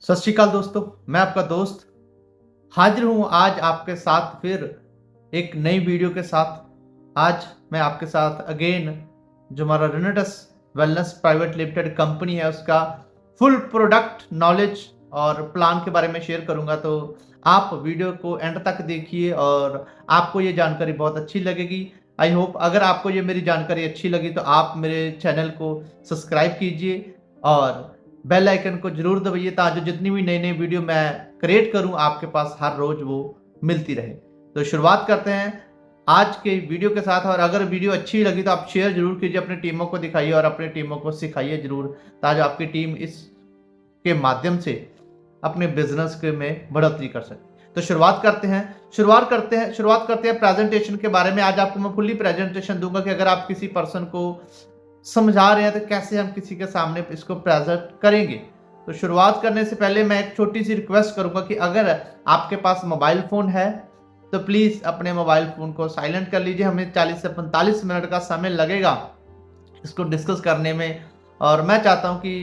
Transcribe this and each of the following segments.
सत श्री अकाल दोस्तों, मैं आपका दोस्त हाजिर हूँ आज आपके साथ फिर एक नई वीडियो के साथ। आज मैं आपके साथ अगेन जो हमारा रेनेटस वेलनेस प्राइवेट लिमिटेड कंपनी है उसका फुल प्रोडक्ट नॉलेज और प्लान के बारे में शेयर करूंगा। तो आप वीडियो को एंड तक देखिए और आपको ये जानकारी बहुत अच्छी लगेगी। आई होप अगर आपको ये मेरी जानकारी अच्छी लगी तो आप मेरे चैनल को सब्सक्राइब कीजिए और बेल आइकन को जरूर दबाइए ताकि जितनी भी नई नई वीडियो मैं क्रिएट करूं आपके पास हर रोज वो मिलती रहे। तो शुरुआत करते हैं आज के वीडियो के साथ। और अगर वीडियो अच्छी लगी तो आप शेयर जरूर कीजिए, अपनी टीमों को दिखाइए और अपनी टीमों को सिखाइए जरूर ताकि आपकी टीम इस के माध्यम से अपने बिजनेस के में बढ़ोतरी कर सके। तो शुरुआत करते हैं प्रेजेंटेशन के बारे में। आज आपको मैं फुल्ली प्रेजेंटेशन दूंगा कि अगर आप किसी पर्सन को समझा रहे हैं तो कैसे हम किसी के सामने इसको प्रेजेंट करेंगे। तो शुरुआत करने से पहले मैं एक छोटी सी रिक्वेस्ट करूंगा कि अगर आपके पास मोबाइल फोन है तो प्लीज अपने मोबाइल फोन को साइलेंट कर लीजिए। हमें 40 से 45 मिनट का समय लगेगा इसको डिस्कस करने में और मैं चाहता हूं कि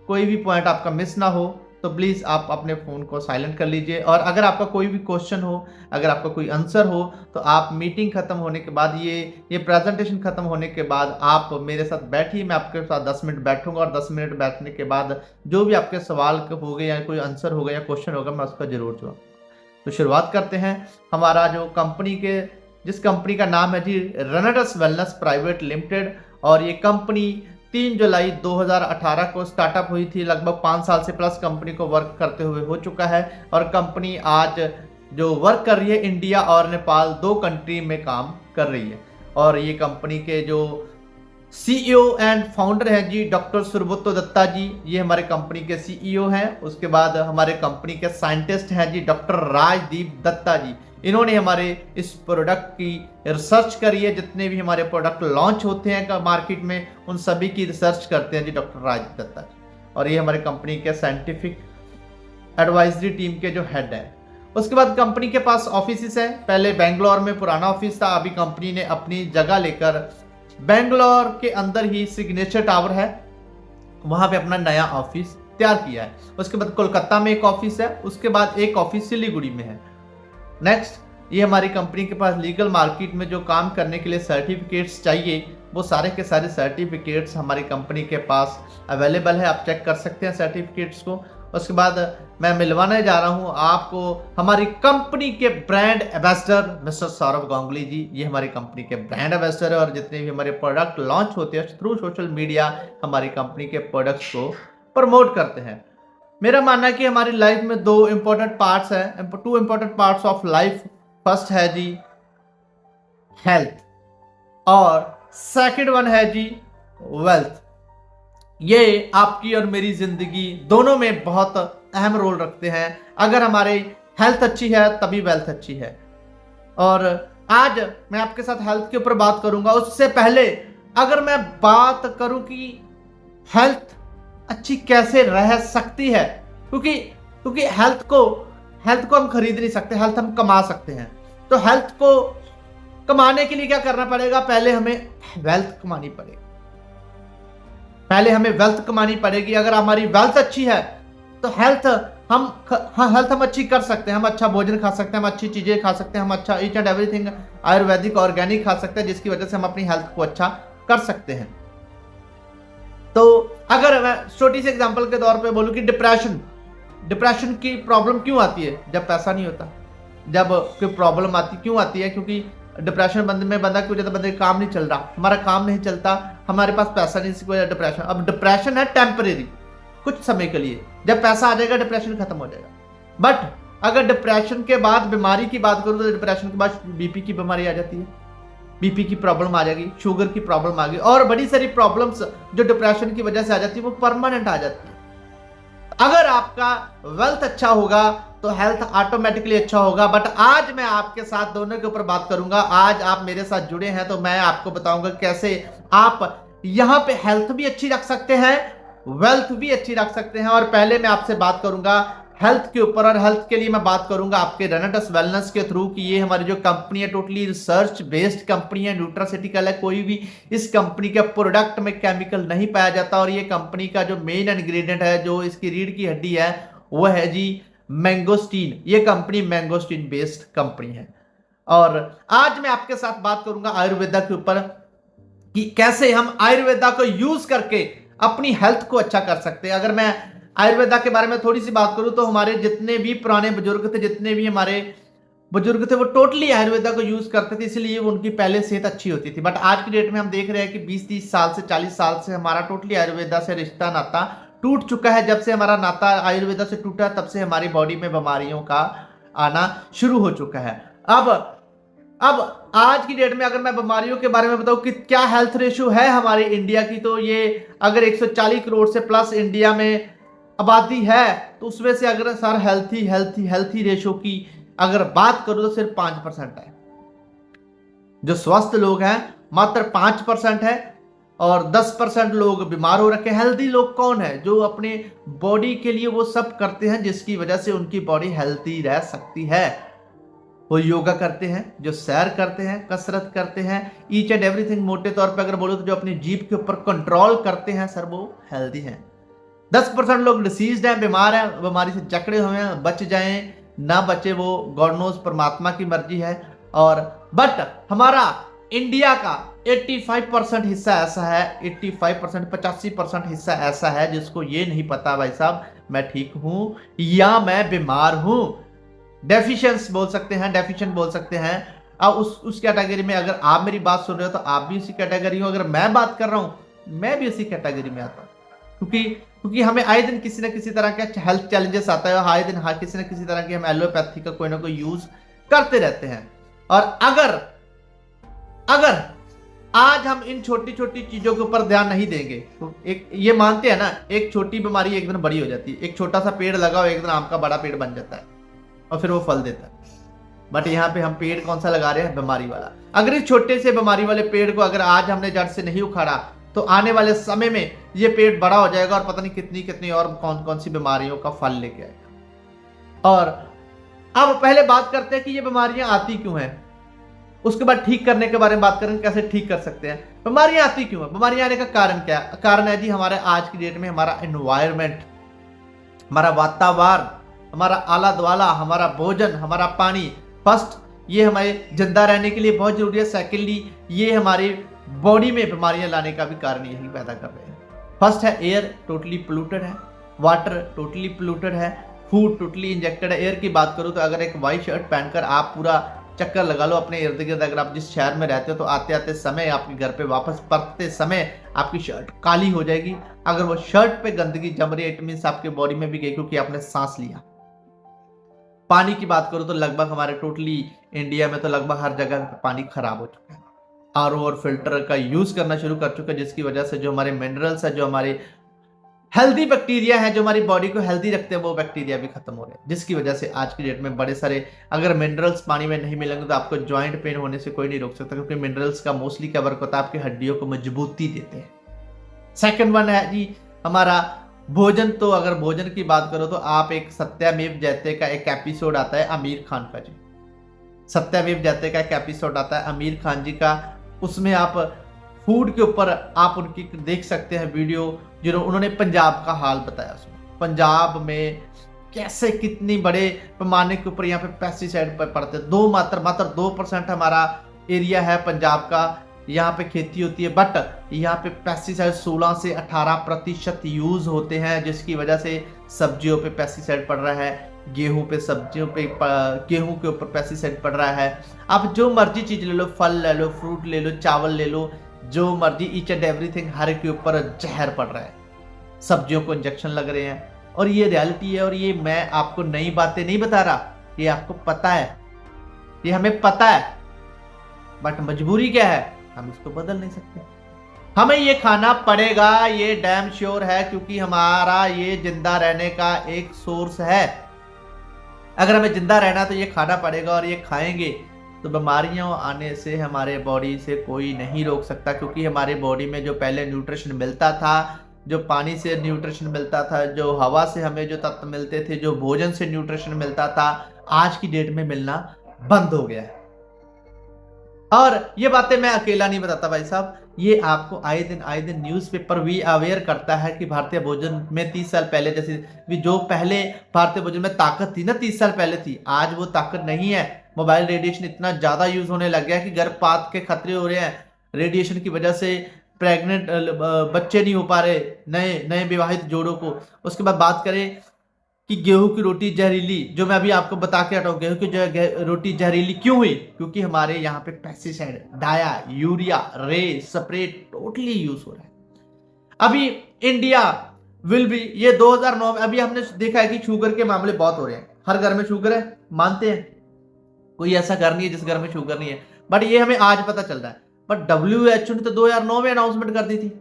कोई भी पॉइंट आपका मिस ना हो। तो प्लीज़ आप अपने फ़ोन को साइलेंट कर लीजिए और अगर आपका कोई भी क्वेश्चन हो, अगर आपका कोई आंसर हो तो आप मीटिंग ख़त्म होने के बाद ये प्रेजेंटेशन ख़त्म होने के बाद आप मेरे साथ बैठिए। मैं आपके साथ 10 मिनट बैठूंगा और 10 मिनट बैठने के बाद जो भी आपके सवाल हो गए या कोई आंसर होगा या क्वेश्चन होगा मैं उसका जरूर जवाब। तो शुरुआत करते हैं। हमारा जो जिस कंपनी का नाम है जी रेनेटस वेलनेस प्राइवेट लिमिटेड और ये कंपनी 3 जुलाई 2018 को स्टार्टअप हुई थी। लगभग 5 साल से प्लस कंपनी को वर्क करते हुए हो चुका है और कंपनी आज जो वर्क कर रही है इंडिया और नेपाल 2 कंट्री में काम कर रही है। और ये कंपनी के जो सीईओ एंड फाउंडर हैं जी डॉक्टर सुब्रतो दत्ता जी, ये हमारे कंपनी के सीईओ हैं। उसके बाद हमारे कंपनी के साइंटिस्ट हैं जी डॉक्टर राजदीप दत्ता जी। इन्होंने हमारे इस प्रोडक्ट की रिसर्च करी है। जितने भी हमारे प्रोडक्ट लॉन्च होते हैं मार्केट में उन सभी की रिसर्च करते हैं जी डॉक्टर राजदीप दत्ता जी। और ये हमारे कंपनी के साइंटिफिक एडवाइजरी टीम के जो हेड है। उसके बाद कंपनी के पास ऑफिस है। पहले बेंगलोर में पुराना ऑफिस था, अभी कंपनी ने अपनी जगह लेकर बेंगलोर के अंदर ही सिग्नेचर टावर है, वहां पे अपना नया ऑफिस तैयार किया है। उसके बाद कोलकाता में एक ऑफिस है, उसके बाद एक ऑफिस सिलीगुड़ी में है। नेक्स्ट ये हमारी कंपनी के पास लीगल मार्केट में जो काम करने के लिए सर्टिफिकेट्स चाहिए वो सारे के सारे सर्टिफिकेट्स हमारी कंपनी के पास अवेलेबल है, आप चेक कर सकते हैं सर्टिफिकेट्स को। उसके बाद मैं मिलवाने जा रहा हूं आपको हमारी कंपनी के brand ambassador mister Sourav Ganguly ji. ये हमारी कंपनी के ब्रांड एम्बेसडर है और जितने भी हमारे प्रोडक्ट लॉन्च होते हैं थ्रू सोशल मीडिया हमारी कंपनी के प्रोडक्ट्स को प्रमोट करते हैं। मेरा मानना है कि हमारी लाइफ में 2 इंपॉर्टेंट पार्ट्स हैं, 2 important parts of life. First है जी हेल्थ और सेकंड वन है जी वेल्थ। ये आपकी और मेरी जिंदगी दोनों में बहुत अहम रोल रखते हैं। अगर हमारी हेल्थ अच्छी है तभी वेल्थ अच्छी है। और आज मैं आपके साथ हेल्थ के ऊपर बात करूंगा। उससे पहले अगर मैं बात करूं कि हेल्थ अच्छी कैसे रह सकती है, क्योंकि हेल्थ को हम खरीद नहीं सकते, हेल्थ हम कमा सकते हैं। तो हेल्थ को कमाने के लिए क्या करना पड़ेगा? पहले हमें वेल्थ कमानी पड़ेगी। अगर हमारी वेल्थ अच्छी है तो हेल्थ हम अच्छी कर सकते हैं। हम अच्छा भोजन खा सकते हैं, हम अच्छी चीजें खा सकते हैं, हम अच्छा each and everything Ayurvedic organic खा सकते हैं जिसकी वजह से हम अपनी हेल्थ को अच्छा कर सकते हैं। तो अगर मैं छोटी सी एग्जांपल के तौर पे बोलूं कि डिप्रेशन की प्रॉब्लम क्यों आती है? जब पैसा नहीं होता, जब कोई प्रॉब्लम क्यों आती है? क्योंकि डिप्रेशन बंदा की वजह से बंदे काम नहीं चल रहा, हमारा काम नहीं चलता, हमारे पास पैसा नहीं, इसकी वजह डिप्रेशन। अब डिप्रेशन है टेम्परेरी, कुछ समय के लिए, जब पैसा आ जाएगा डिप्रेशन खत्म हो जाएगा। बट अगर डिप्रेशन के बाद बीमारी की बात करूं तो डिप्रेशन के बाद बीपी की बीमारी आ जाती है, बीपी की प्रॉब्लम आ जाएगी, शुगर की प्रॉब्लम आ गई और बड़ी सारी प्रॉब्लम्स जो डिप्रेशन की वजह से आ जाती है वो परमानेंट आ जाती है। अगर आपका वेल्थ अच्छा होगा तो हेल्थ ऑटोमेटिकली अच्छा होगा। बट आज मैं आपके साथ दोनों के ऊपर बात करूंगा। आज आप मेरे साथ जुड़े हैं तो मैं आपको बताऊंगा कैसे आप यहां पे हेल्थ भी अच्छी रख सकते हैं, वेल्थ भी अच्छी रख सकते हैं। और पहले मैं आपसे बात करूंगा हेल्थ के ऊपर, और हेल्थ के लिए मैं बात करूंगा आपके रेनेटस वेलनेस के थ्रू कि ये हमारी जो कंपनी है टोटली रिसर्च बेस्ड कंपनी है, न्यूट्रासिटिकल है। कोई भी इस कंपनी के प्रोडक्ट में केमिकल नहीं पाया जाता और ये कंपनी का जो मेन इंग्रेडिएंट है, जो इसकी रीढ़ की हड्डी है, वो है जी मैंगोस्टीन। ये कंपनी मैंगोस्टीन बेस्ड कंपनी है। और आज मैं आपके साथ बात करूंगा आयुर्वेदा के ऊपर कि कैसे हम आयुर्वेदा को यूज करके अपनी हेल्थ को अच्छा कर सकते हैं। अगर मैं आयुर्वेदा के बारे में थोड़ी सी बात करूं तो हमारे जितने भी पुराने बुजुर्ग थे, जितने भी हमारे बुजुर्ग थे, वो टोटली आयुर्वेदा को यूज करते थे, इसलिए उनकी पहले सेहत अच्छी होती थी। बट आज की डेट में हम देख रहे हैं कि 20-30 साल से 40 साल से हमारा टोटली आयुर्वेदा से रिश्ता नाता टूट चुका है। जब से हमारा नाता आयुर्वेदा से टूटा तब से हमारी बॉडी में बीमारियों का आना शुरू हो चुका है। अब आज की डेट में अगर मैं बीमारियों के बारे में बताऊं कि क्या हेल्थ रेशियो है हमारी इंडिया की, तो ये अगर 140 करोड़ से प्लस इंडिया में आबादी है तो उसमें से अगर सर हेल्थी रेशियो की अगर बात करूं तो सिर्फ 5% है। जो स्वस्थ लोग हैं मात्र 5% है और 10% लोग बीमार हो रखे। हेल्दी लोग कौन है? जो अपने बॉडी के लिए वो सब करते हैं जिसकी वजह से उनकी बॉडी हेल्थी रह सकती है। वो योगा करते हैं, जो सैर करते हैं, कसरत करते हैं, ईच एंड एवरीथिंग। मोटे तौर पे अगर बोलो तो जो अपनी जीभ के ऊपर कंट्रोल करते हैं सर, वो हेल्दी हैं। 10% लोग डिसीज्ड हैं, बीमार हैं, बीमारी से जकड़े हुए हैं। बच जाएं ना बचे वो गॉड नोज, परमात्मा की मर्जी है। और बट हमारा इंडिया का 85% हिस्सा ऐसा है, 85% हिस्सा ऐसा है जिसको ये नहीं पता भाई साहब मैं ठीक हूं या मैं बीमार हूं। डेफिशिएंस बोल सकते हैं, डेफिशिएंट बोल सकते हैं। अब उस कैटेगरी में अगर आप मेरी बात सुन रहे हो तो आप भी उसी कैटेगरी हो। अगर मैं बात कर रहा हूं मैं भी उसी कैटेगरी में आता हूं, क्योंकि हमें आए दिन किसी ना किसी तरह का हेल्थ चैलेंजेस आता है। आए दिन किसी ना किसी तरह की हम एलोपैथी का कोई ना कोई यूज करते रहते हैं। और अगर आज हम इन छोटी छोटी चीजों के ऊपर ध्यान नहीं देंगे तो एक ये मानते हैं ना, एक छोटी बीमारी एक दिन बड़ी हो जाती है। एक छोटा सा पेड़ लगाओ, एक दिन आम का बड़ा पेड़ बन जाता है और फिर वो फल देता है। बट यहाँ पे हम पेड़ कौन सा लगा रहे हैं? बीमारी वाला। अगर इस छोटे से बीमारी वाले पेड़ को अगर आज हमने जड़ से नहीं उखाड़ा तो आने वाले समय में ये पेड़ बड़ा हो जाएगा और पता नहीं कितनी कितनी और कौन कौन सी बीमारियों का फल लेके आएगा। और अब पहले बात करते हैं कि ये बीमारियां आती क्यों हैं, उसके बाद ठीक करने के बारे में बात करेंगे, कैसे ठीक कर सकते हैं। बीमारियां आती क्यों है? बीमारियां आने का कारण क्या है? कारण है जी हमारे आज की डेट में हमारा एनवायरमेंट, हमारा वातावरण, हमारा आला दुआला, हमारा भोजन, हमारा पानी। फर्स्ट ये हमारे जिंदा रहने के लिए बहुत जरूरी है। सेकेंडली ये हमारी बॉडी में बीमारियां लाने का भी कारण यही पैदा कर रहे हैं। फर्स्ट है एयर टोटली पोल्यूटेड है, वाटर टोटली पोल्यूटेड है, फूड टोटली इंजेक्टेड है। एयर की बात करूं तो अगर एक व्हाइट शर्ट पहनकर आप पूरा चक्कर लगा लो अपने इर्द गिर्द, अगर आप जिस शहर में रहते हो तो आते आते समय आपके घर पे वापस परतते समय आपकी शर्ट काली हो जाएगी। अगर वो शर्ट पे गंदगी जम रही है इट मींस आपके बॉडी में भी गई क्योंकि आपने सांस लिया। पानी की बात करूं तो लगभग हमारे टोटली इंडिया में तो लगभग हर जगह पानी खराब हो चुका है। आरओ और फिल्टर का यूज करना शुरू कर चुका है, जिसकी वजह से जो हमारे मिनरल्स है, जो हमारे हेल्दी बैक्टीरिया है, जो हमारी बॉडी को हेल्दी रखते हैं, वो बैक्टीरिया भी खत्म हो रहे हैं। जिसकी वजह से आज की डेट में बड़े सारे अगर मिनरल्स पानी में नहीं मिलेंगे तो आपको जॉइंट पेन होने से कोई नहीं रोक सकता, क्योंकि मिनरल्स का मोस्टली क्या वर्क होता है, आपकी हड्डियों को मजबूती देते हैं। सेकंड वन है जी हमारा भोजन। तो अगर भोजन की बात करो तो आप एक सत्यमेव जयते का एक एपिसोड आता है आमिर खान का जी, सत्यमेव जयते का एक एपिसोड आता है आमिर खान जी का। उसमें आप फूड के ऊपर आप उनकी देख सकते हैं वीडियो, जो उन्होंने पंजाब का हाल बताया। उसमें पंजाब में कैसे कितनी बड़े पैमाने के ऊपर यहाँ पे पेस्टिसाइड पड़ते हैं। मात्र 2% हमारा एरिया है पंजाब का, यहाँ पे खेती होती है, बट यहाँ पे पेस्टिसाइड 16 से 18% यूज होते हैं, जिसकी वजह से सब्जियों पे पेस्टिसाइड पड़ रहा है, गेहूं पे सब्जियों पे गेहूं के ऊपर पेस्टिसाइड पड़ रहा है। आप जो मर्जी चीज ले लो, फल ले लो, फ्रूट ले लो, चावल ले लो, जो मर्जी ईच एंड एवरीथिंग हर के ऊपर जहर पड़ रहा है। सब्जियों को इंजेक्शन लग रहे हैं और ये रियलिटी है। और ये मैं आपको नई बातें नहीं बता रहा, ये आपको पता है, ये हमें पता है, बट मजबूरी क्या है, हम इसको बदल नहीं सकते। हमें ये खाना पड़ेगा, ये डैम श्योर है, क्योंकि हमारा ये जिंदा रहने का एक सोर्स है। अगर हमें जिंदा रहना तो ये खाना पड़ेगा और ये खाएंगे तो बीमारियों आने से हमारे बॉडी से कोई नहीं रोक सकता, क्योंकि हमारे बॉडी में जो पहले न्यूट्रिशन मिलता था, जो पानी से न्यूट्रिशन मिलता था, जो हवा से हमें जो तत्व मिलते थे, जो भोजन से न्यूट्रिशन मिलता था, आज की डेट में मिलना बंद हो गया है। और ये बातें मैं अकेला नहीं बताता भाई साहब, ये आपको आए दिन न्यूज़पेपर भी अवेयर करता है कि भारतीय भोजन में 30 साल पहले जैसे भी जो पहले भारतीय भोजन में ताकत थी ना 30 साल पहले थी, आज वो ताकत नहीं है। मोबाइल रेडिएशन इतना ज्यादा यूज होने लग गया कि गर्भपात के खतरे हो रहे हैं रेडिएशन की वजह से। प्रेग्नेंट बच्चे नहीं हो पा रहे नए नए विवाहित जोड़ों को। उसके बाद बात करें कि गेहूं की रोटी जहरीली, जो मैं अभी आपको बता के हटाऊं, गेहूं की रोटी जहरीली क्यों हुई? क्योंकि हमारे यहाँ पे पेस्टिसाइड, डाया, यूरिया, रे, स्प्रे टोटली यूज हो रहा है। अभी इंडिया विल बी, ये 2009 में अभी हमने देखा है कि शुगर के मामले बहुत हो रहे हैं। हर घर में शुगर है, मानते हैं, कोई ऐसा घर नहीं है जिस घर में शुगर नहीं है, बट ये हमें आज पता चल रहा है। बट WHO ने तो 2009 में अनाउंसमेंट कर दी थी।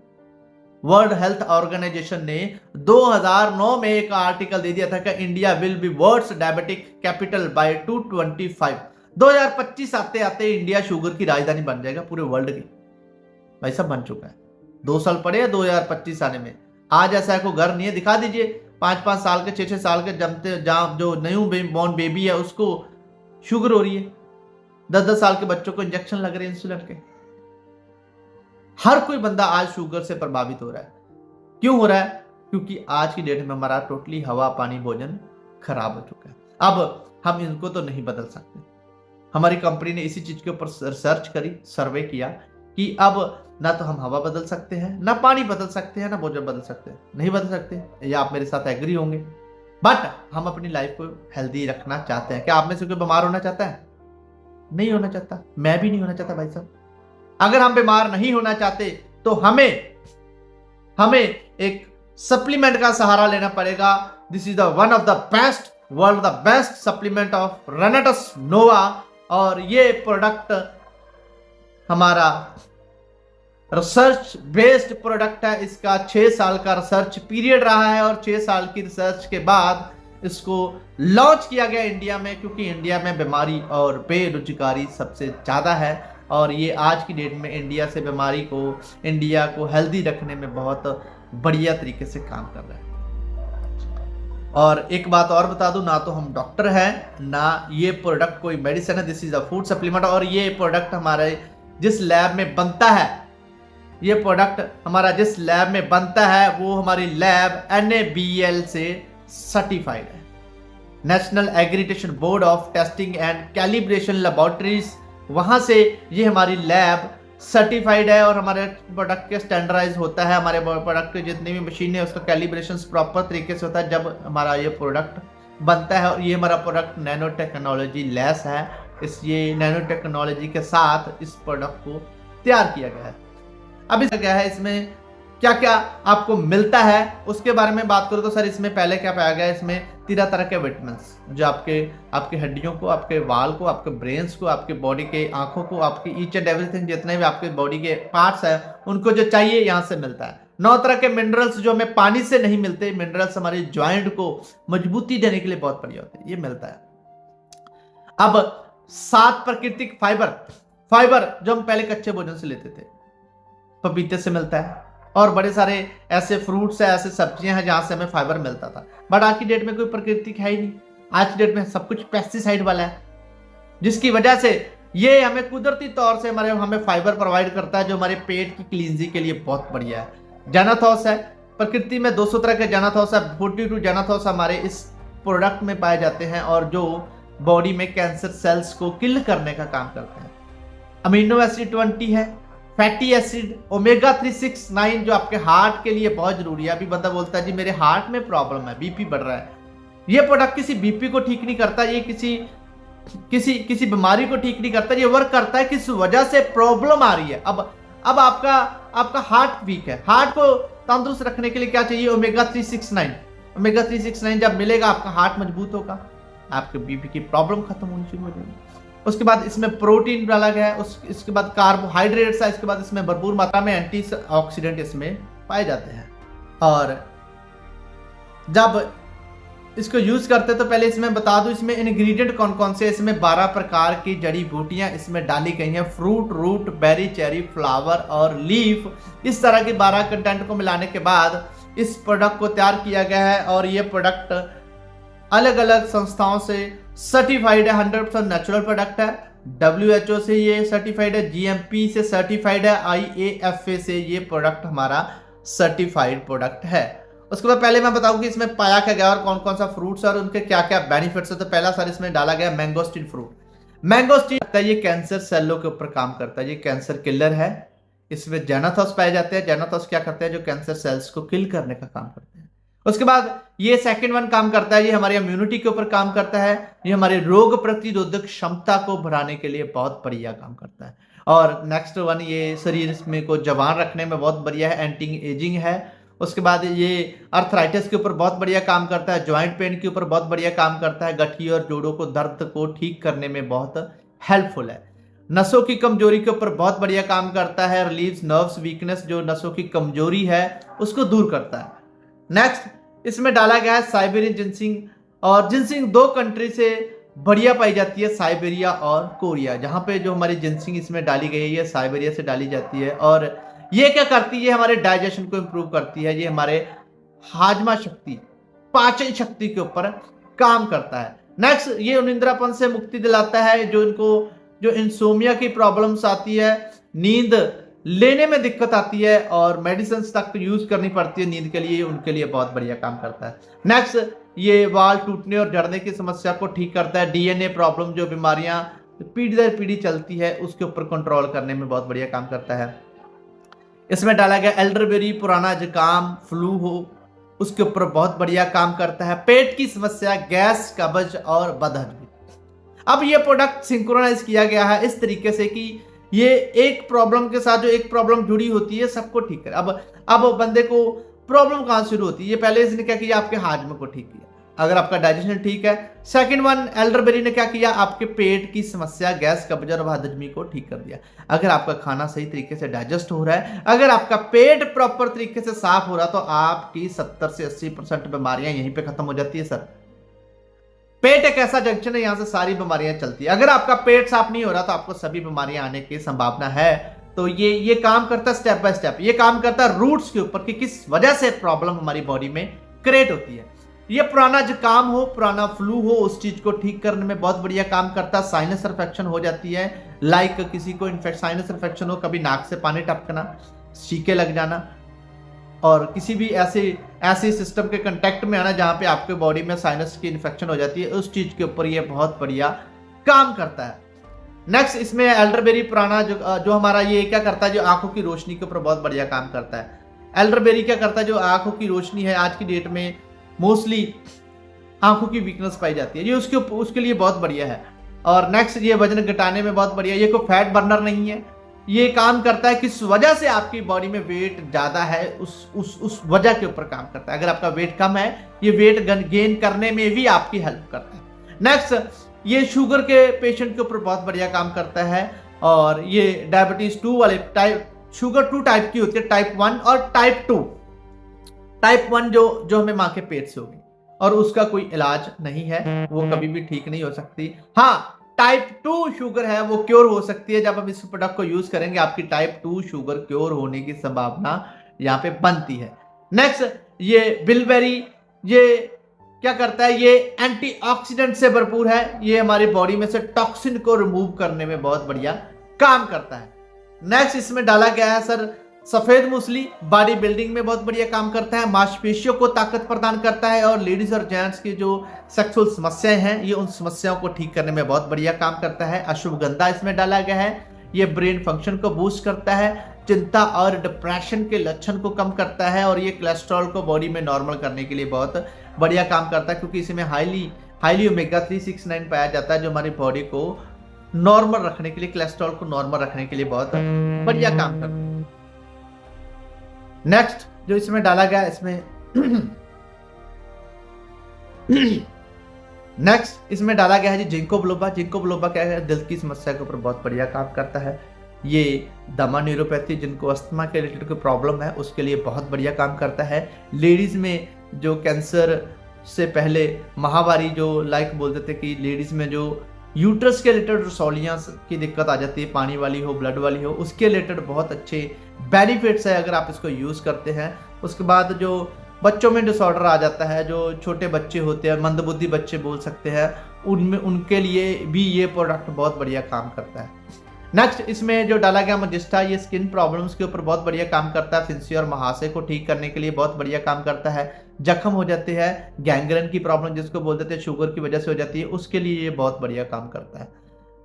वर्ल्ड हेल्थ ऑर्गेनाइजेशन ने 2009 में एक आर्टिकल दे दिया था कि India will be world's diabetic capital by 2025। 2025 आते आते इंडिया शुगर की राजधानी बन जाएगा पूरे वर्ल्ड की। भाई सब बन चुका है, 2 साल पड़े हैं 2025 आने में। आज ऐसा कोई घर नहीं है, दिखा दीजिए 5-5 साल के 6-6 साल के जमते जहां जो न्यू बॉर्न बेबी है उसको शुगर हो रही है, 10-10 साल के बच्चों को इंजेक्शन लग रहे हैं इंसुलिन के। हर कोई बंदा आज शुगर से प्रभावित हो रहा है। क्यों हो रहा है? क्योंकि आज की डेट में हमारा टोटली हवा पानी भोजन खराब हो चुका है। अब हम इनको तो नहीं बदल सकते। हमारी कंपनी ने इसी चीज के ऊपर रिसर्च करी, सर्वे किया कि अब ना तो हम हवा बदल सकते हैं, ना पानी बदल सकते हैं, ना भोजन बदल सकते हैं, नहीं बदल सकते। या आप मेरे साथ एग्री होंगे। बट हम अपनी लाइफ को हेल्दी रखना चाहते हैं। क्या आप में से कोई बीमार होना चाहता है? नहीं होना चाहता, मैं भी नहीं होना चाहता भाई साहब। अगर हम बीमार नहीं होना चाहते तो हमें एक सप्लीमेंट का सहारा लेना पड़ेगा। This is the one of the best, world the best supplement of Renatus Nova. और ये प्रोडक्ट हमारा रिसर्च बेस्ड प्रोडक्ट है। इसका 6 साल का रिसर्च पीरियड रहा है और 6 साल की रिसर्च के बाद इसको लॉन्च किया गया इंडिया में, क्योंकि इंडिया में बीमारी और बेरोजगारी सबसे ज्यादा है। और ये आज की डेट में इंडिया को हेल्दी रखने में बहुत बढ़िया तरीके से काम कर रहा है। और एक बात और बता दूं, ना तो हम डॉक्टर हैं, ना ये प्रोडक्ट कोई मेडिसिन है। This is a food supplement. और ये प्रोडक्ट हमारे जिस लैब में बनता है, ये प्रोडक्ट हमारा जिस लैब में बनता है वो हमारी लैब NABL से सर्टिफाइड है, national accreditation board of testing and calibration laboratories. वहां से ये हमारी लैब सर्टिफाइड है और हमारे प्रोडक्ट के स्टैंडर्डाइज होता है। हमारे प्रोडक्ट के जितनी भी मशीन है उसका कैलिब्रेशन प्रॉपर तरीके से होता है जब हमारा ये प्रोडक्ट बनता है। और ये हमारा प्रोडक्ट नैनो टेक्नोलॉजी लेस है, ये नैनो टेक्नोलॉजी के साथ इस प्रोडक्ट को तैयार किया गया है। अब इसका क्या है, इसमें क्या क्या आपको मिलता है उसके बारे में बात करूं तो सर इसमें पहले क्या पाया गया है, इसमें 13 तरह के विटामिन्स जो आपके हड्डियों को, आपके वाल को, आपके ब्रेन्स को, आपके बॉडी के आंखों को, आपकी ईच एंड एवरीथिंग जितने भी आपके बॉडी के पार्ट्स हैं उनको जो चाहिए यहाँ से मिलता है। 9 तरह के मिनरल्स जो हमें पानी से नहीं मिलते, मिनरल्स हमारे ज्वाइंट को मजबूती देने के लिए बहुत बढ़िया होते हैं, ये मिलता है। अब 7 प्राकृतिक फाइबर जो हम पहले कच्चे भोजन से लेते थे, पपीते से मिलता है। और बड़े सारे ऐसे फ्रूट्स है, ऐसे सब्जियां हैं जहां से हमें फाइबर मिलता था। बट आज की डेट में कोई प्राकृतिक है ही नहीं। आज की डेट में सब कुछ पेस्टिसाइड वाला है, जिसकी वजह से ये हमें कुदरती तौर से हमें फाइबर प्रोवाइड करता है जो हमारे पेट की क्लींजिंग के लिए बहुत बढ़िया है। जानाथॉस है, प्रकृति में 200 तरह के जानाथॉस है, 42 जानाथॉस हमारे इस प्रोडक्ट में पाए जाते हैं और जो बॉडी में कैंसर सेल्स को किल करने का काम करते हैं। अमीनो एसिड 20 है, फैटी एसिड, ओमेगा 3, 6, 9 जो आपके हार्ट के लिए बहुत जरूरी है। अभी बंदा बोलता है जी मेरे हार्ट में प्रॉब्लम है, बीपी बढ़ रहा है। ये प्रोडक्ट किसी बीपी को ठीक नहीं करता, ये किसी बीमारी को ठीक नहीं करता, ये वर्क करता है किस वजह से प्रॉब्लम आ रही है। अब आपका हार्ट वीक है, हार्ट को तंदुरुस्त रखने के लिए क्या चाहिए? ओमेगा 3, 6, 9। ओमेगा 3, 6, 9 जब मिलेगा आपका हार्ट मजबूत होगा, आपके बीपी की प्रॉब्लम खत्म होनी शुरू हो जाएगी। उसके बाद इसमें प्रोटीन डाला गया है, इसके बाद कार्बोहाइड्रेट्स है, इसके बाद इसमें भरपूर मात्रा में एंटीऑक्सीडेंट इसमें पाए जाते हैं। और जब इसको यूज करते तो पहले इसमें बता दूं इसमें इंग्रेडिएंट कौन कौन से। इसमें 12 प्रकार की जड़ी बूटियां इसमें डाली गई हैं, fruit, root, berry, cherry, flower और लीफ। इस तरह के 12 कंटेंट को मिलाने के बाद इस प्रोडक्ट को तैयार किया गया है और ये प्रोडक्ट अलग अलग संस्थाओं से सर्टिफाइड है, 100% नेचुरल प्रोडक्ट है। WHO से ये सर्टिफाइड है, GMP से सर्टिफाइड है, IAFA से ये प्रोडक्ट हमारा सर्टिफाइड प्रोडक्ट है। उसके बाद पहले मैं बताऊं कि इसमें पाया क्या गया और कौन कौन सा फ्रूट्स और उनके क्या क्या बेनिफिट्स है। तो पहला सर इसमें डाला गया मैंगोस्टीन फ्रूट। मैंगोस्टीन ये कैंसर सेलों के ऊपर काम करता है, ये कैंसर किलर है। इसमें जेनाथोस पाए जाते हैं। जेनाथोस क्या करते हैं, जो कैंसर सेल्स को किल करने का काम करते हैं। उसके बाद ये सेकंड वन काम करता है, ये हमारी इम्यूनिटी के ऊपर काम करता है, ये हमारे रोग प्रतिरोधक क्षमता को बढ़ाने के लिए बहुत बढ़िया काम करता है। और नेक्स्ट वन, ये शरीर में को जवान रखने में बहुत बढ़िया है, एंटी एजिंग है। उसके बाद ये अर्थराइटिस के ऊपर बहुत बढ़िया काम करता है, ज्वाइंट पेन के ऊपर बहुत बढ़िया काम करता है, गठिया और जोड़ों को दर्द को ठीक करने में बहुत हेल्पफुल है। नसों की कमजोरी के ऊपर बहुत बढ़िया काम करता है, रिलीव्स नर्व्स वीकनेस, जो नसों की कमजोरी है उसको दूर करता है। नेक्स्ट इसमें डाला गया है साइबेरियन जिनसिंग। और जिनसिंग दो कंट्री से बढ़िया पाई जाती है, साइबेरिया और कोरिया। जहां पे जो हमारी जिनसिंग इसमें डाली गई है ये साइबेरिया से डाली जाती है। और ये क्या करती है, हमारे डाइजेशन को इंप्रूव करती है, ये हमारे हाजमा शक्ति, पाचन शक्ति के ऊपर काम करता है। नेक्स्ट ये निंद्रापन से मुक्ति दिलाता है, जो इनको जो इंसोमिया की प्रॉब्लम्स आती है, नींद लेने में दिक्कत आती है और मेडिसिन तक यूज करनी पड़ती है नींद के लिए, उनके लिए बहुत बढ़िया काम करता है। नेक्स्ट ये वाल टूटने और जड़ने की समस्या को ठीक करता है। डीएनए प्रॉब्लम, जो बीमारियां पीढ़ी दर पीढ़ी चलती है उसके ऊपर कंट्रोल करने में बहुत बढ़िया काम करता है। इसमें डाला गया एल्डरबेरी, पुराना जुकाम फ्लू हो उसके ऊपर बहुत बढ़िया काम करता है। पेट की समस्या, गैस, कब्ज और बदहजमी। अब ये प्रोडक्ट सिंक्रोनाइज किया गया है इस तरीके से कि ये एक प्रॉब्लम के साथ जो एक प्रॉब्लम जुड़ी होती है सबको ठीक करे। अब बंदे को प्रॉब्लम कहां शुरू होती है, ये पहले इसने क्या किया, आपके हाजमे को ठीक किया, अगर आपका डाइजेशन ठीक है। सेकंड वन एल्डरबेरी ने क्या किया, आपके पेट की समस्या, गैस, कब्ज और बदहजमी को ठीक कर दिया। अगर आपका खाना सही तरीके से डाइजेस्ट हो रहा है, अगर आपका पेट प्रॉपर तरीके से साफ हो रहा है, तो आपकी 70 से 80% बीमारियां यहीं पे खत्म हो जाती है। सर पेट एक ऐसा जंक्शन है, यहां से सारी बीमारियां चलती है। अगर आपका पेट साफ नहीं हो रहा तो आपको सभी बीमारियां आने की संभावना है। तो ये काम करता है स्टेप बाय स्टेप, ये काम करता है रूट्स के ऊपर कि किस वजह से प्रॉब्लम हमारी बॉडी में क्रिएट होती है। ये पुराना जुकाम हो, पुराना फ्लू हो, उस चीज को ठीक करने में बहुत बढ़िया काम करता है। साइनस इन्फेक्शन हो जाती है, लाइक किसी को साइनस इन्फेक्शन हो, कभी नाक से पानी टपकना, छींके लग जाना, और किसी भी ऐसे सिस्टम के कांटेक्ट में आना जहां पे आपके बॉडी में साइनस की इन्फेक्शन हो जाती है, उस चीज के ऊपर ये बहुत बढ़िया काम करता है। नेक्स्ट इसमें एल्डरबेरी पुराना जो हमारा ये क्या करता है, जो आंखों की रोशनी के ऊपर बहुत बढ़िया काम करता है। एल्डरबेरी क्या करता है, जो आंखों की रोशनी है, आज की डेट में मोस्टली आंखों की वीकनेस पाई जाती है, ये उसके लिए बहुत बढ़िया है। और नेक्स्ट ये वजन घटाने में बहुत बढ़िया, ये कोई फैट बर्नर नहीं है, ये काम करता है किस वजह से आपकी बॉडी में वेट ज्यादा है, उस वजह के ऊपर काम करता है। अगर आपका वेट कम है, ये वेट गेन करने में भी आपकी हेल्प करता है। नेक्स्ट ये शुगर के पेशेंट के ऊपर बहुत बढ़िया काम करता है। और ये डायबिटीज 2 वाले शुगर 2 टाइप की होती है, टाइप 1 और टाइप 2। टाइप 1 जो हमें मां के पेट से होगी और उसका कोई इलाज नहीं है, वो कभी भी ठीक नहीं हो सकती। हाँ, टाइप 2 शुगर है वो क्योर हो सकती है, जब हम इस प्रोडक्ट को यूज करेंगे आपकी टाइप 2 शुगर क्योर होने की संभावना यहाँ पे बनती है। नेक्स्ट ये बिलबेरी, ये क्या करता है, ये एंटीऑक्सीडेंट से भरपूर है, ये हमारी बॉडी में से टॉक्सिन को रिमूव करने में बहुत बढ़िया काम करता है। नेक्स्ट इसमें डाला गया है सर सफेद मूसली, बॉडी बिल्डिंग में बहुत बढ़िया काम करता है, मांसपेशियों को ताकत प्रदान करता है, और लेडीज और जेंट्स की जो सेक्सुअल समस्याएं हैं, ये उन समस्याओं को ठीक करने में बहुत बढ़िया काम करता है। अश्वगंधा इसमें डाला गया है, ये ब्रेन फंक्शन को बूस्ट करता है, चिंता और डिप्रेशन के लक्षण को कम करता है, और ये कोलेस्ट्रॉल को बॉडी में नॉर्मल करने के लिए बहुत बढ़िया काम करता है, क्योंकि इसमें हाईली ओमेगा 369 पाया जाता है, जो हमारी बॉडी को नॉर्मल रखने के लिए, कोलेस्ट्रॉल को नॉर्मल रखने के लिए बहुत बढ़िया काम करता है। नेक्स्ट जो इसमें डाला गया इसमें नेक्स्ट इसमें डाला गया है जी जिंको बिलोबा। जिंको बिलोबा क्या है, दिल की समस्या के ऊपर बहुत बढ़िया काम करता है। ये दमा न्यूरोपैथी, जिनको अस्थमा के रिलेटेड कोई प्रॉब्लम है उसके लिए बहुत बढ़िया काम करता है। लेडीज में जो कैंसर से पहले महावारी, जो लाइक बोलते थे कि लेडीज में जो यूट्रस के रिलेटेड रसौलियाँ की दिक्कत आ जाती है, पानी वाली हो, ब्लड वाली हो, उसके रिलेटेड बहुत अच्छे बेनिफिट्स है अगर आप इसको यूज़ करते हैं। उसके बाद जो बच्चों में डिसऑर्डर आ जाता है, जो छोटे बच्चे होते हैं, मंदबुद्धि बच्चे बोल सकते हैं, उनमें उनके लिए भी ये प्रोडक्ट बहुत बढ़िया काम करता है। नेक्स्ट इसमें जो डाला गया मजिस्टा, ये स्किन प्रॉब्लम्स के ऊपर बहुत बढ़िया काम करता है। फिंसी और महासे को ठीक करने के लिए बहुत बढ़िया काम करता है। जख्म हो जाते हैं, गैंग्रेन की प्रॉब्लम जिसको बोल देते हैं शुगर की वजह से हो जाती है, उसके लिए ये बहुत बढ़िया काम करता है।